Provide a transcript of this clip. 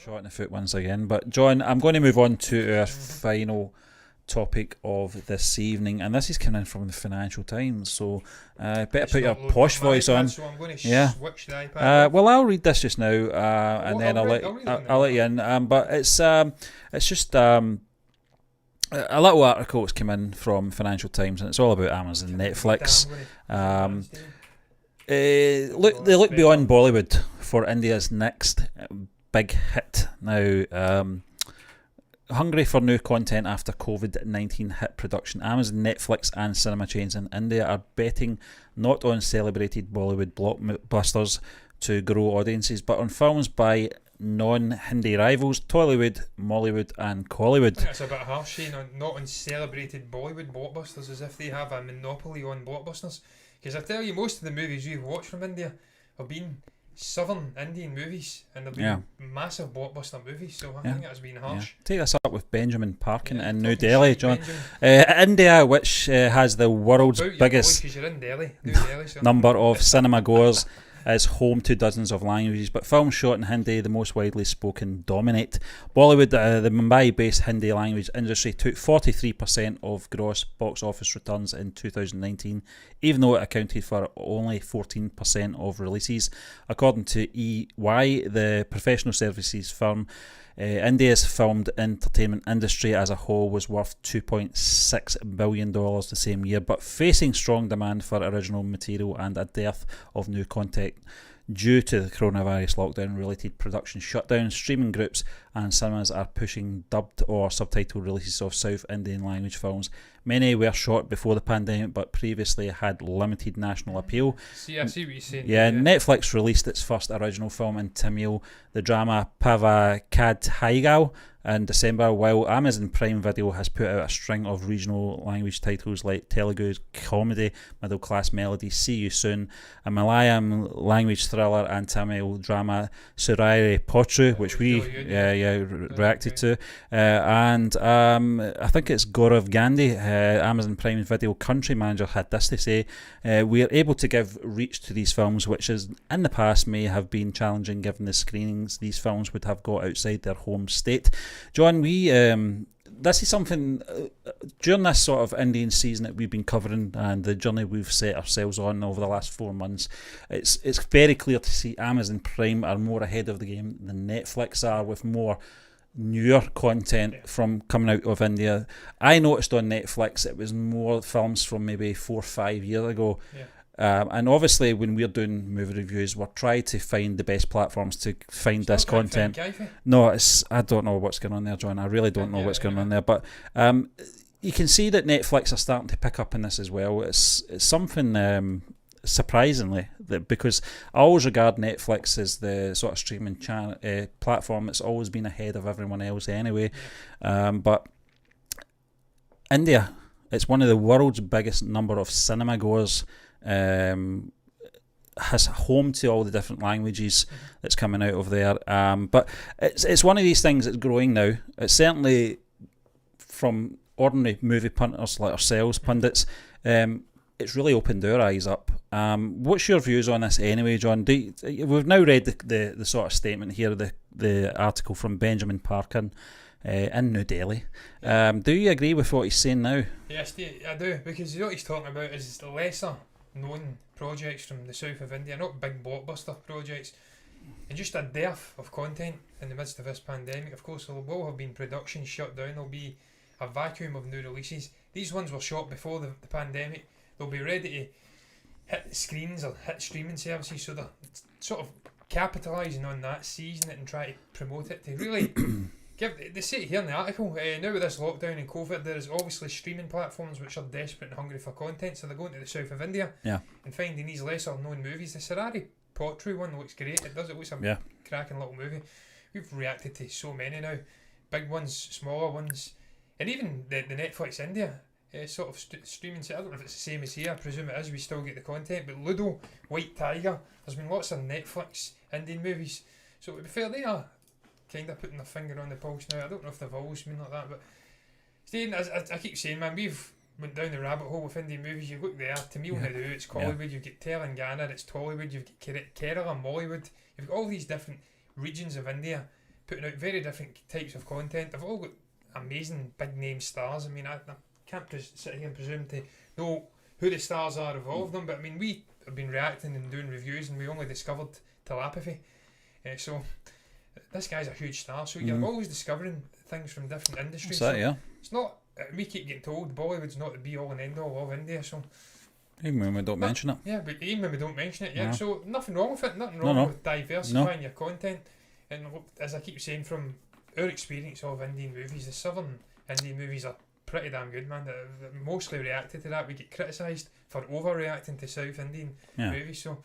shot in the foot once again. But John, I'm going to move on to our final topic of this evening, and this is coming in from the Financial Times. So better It's put your not loading posh up my voice iPad, on. so I'm going to Yeah. switch the iPad off. Well, I'll read this just now, and then I'll I'll read it I'll let you in. But it's just a little article that's come in from Financial Times, and it's all about Amazon and Netflix. They look beyond Bollywood for India's next big hit. Now, hungry for new content after COVID-19 hit production, Amazon, Netflix and cinema chains in India are betting not on celebrated Bollywood blockbusters to grow audiences, but on films by non-Hindi rivals Tollywood, Mollywood and Collywood. I think that's a bit harsh, not on celebrated Bollywood blockbusters, as if they have a monopoly on blockbusters. Because I tell you, most of the movies we've watched from India have been southern Indian movies, and they've been massive blockbuster movies, so I think that's been harsh. Take this up with Benjamin Parkin in New Delhi, John. India, which has the world's biggest number of cinema goers, is home to dozens of languages, but films shot in Hindi, the most widely spoken, dominate. Bollywood, the Mumbai-based Hindi language industry, took 43% of gross box office returns in 2019, even though it accounted for only 14% of releases. According to EY, the professional services firm, India's filmed entertainment industry as a whole was worth $2.6 billion the same year, but facing strong demand for original material and a dearth of new content due to the coronavirus lockdown related production shutdowns. Streaming groups and cinemas are pushing dubbed or subtitled releases of South Indian language films. Many were shot before the pandemic but previously had limited national appeal. See, I see what you're saying. Yeah, Netflix released its first original film in Tamil, the drama Pava Kadhaigal, in December, while Amazon Prime Video has put out a string of regional language titles like Telugu's comedy Middle Class Melody, See You Soon, a Malayalam language thriller, and Tamil drama Surayare Potru, which we reacted to, and I think it's Gaurav Gandhi, Amazon Prime Video country manager, had this to say: we are able to give reach to these films, which is in the past may have been challenging given the screenings these films would have got outside their home state. John, this is something during this sort of Indian season that we've been covering and the journey we've set ourselves on over the last 4 months. It's very clear to see Amazon Prime are more ahead of the game than Netflix are, with more newer content from coming out of India. I noticed on Netflix it was more films from maybe 4 or 5 years ago. And obviously when we're doing movie reviews, we're trying to find the best platforms to find this content. No, I don't know what's going on there, John. I really don't know what's going on there. But you can see that Netflix are starting to pick up in this as well. It's something surprisingly, that because I always regard Netflix as the sort of streaming platform that's always been ahead of everyone else anyway. But India, it's one of the world's biggest number of cinema goers. Has home to all the different languages that's coming out of there, but it's one of these things that's growing now. It's certainly from ordinary movie punters like ourselves, pundits. It's really opened our eyes up. What's your views on this anyway, John? We've now read the sort of statement here, the article from Benjamin Parkin in New Delhi. Do you agree with what he's saying now? Yes, I do, because what he's talking about is the lesser known projects from the south of India, not big blockbuster projects, and just a dearth of content in the midst of this pandemic. Of course, there will have been production shut down, there'll be a vacuum of new releases. These ones were shot before the pandemic, they'll be ready to hit screens or hit streaming services, so they're sort of capitalising on that, seizing it and trying to promote it to really they say it here in the article, now with this lockdown and COVID, there is obviously streaming platforms which are desperate and hungry for content, so they're going to the south of India and finding these lesser known movies. The Surayare Potru one looks great. It looks a cracking little movie. We've reacted to so many now, big ones, smaller ones, and even the Netflix India sort of streaming. I don't know if it's the same as here, I presume it is, we still get the content, but Ludo, White Tiger, there's been lots of Netflix Indian movies, so to be fair, they are kind of putting their finger on the pulse now. I don't know if they've always been like that, but Steve, I keep saying, man, we've went down the rabbit hole with Indian movies. You look there, Tamil Nadu, it's Collywood, you've got Telangana, it's Tollywood, you've got Kerala, Mollywood, you've got all these different regions of India putting out very different types of content. They've all got amazing big name stars. I mean, I can't sit here and presume to know who the stars are of all of them, but I mean, we have been reacting and doing reviews, and we only discovered telepathy. So this guy's a huge star, so you're always discovering things from different industries. That's it, yeah. It's not, we keep getting told Bollywood's not the be all and end all of India, so Even when we don't mention it. yeah, but even when we don't mention it, yeah. Yeah. So nothing wrong with it, nothing wrong with diversifying No. your content. And as I keep saying, from our experience of Indian movies, the southern Indian movies are pretty damn good, man. They're mostly reacted to that. We get criticised for overreacting to South Indian Yeah. movies, so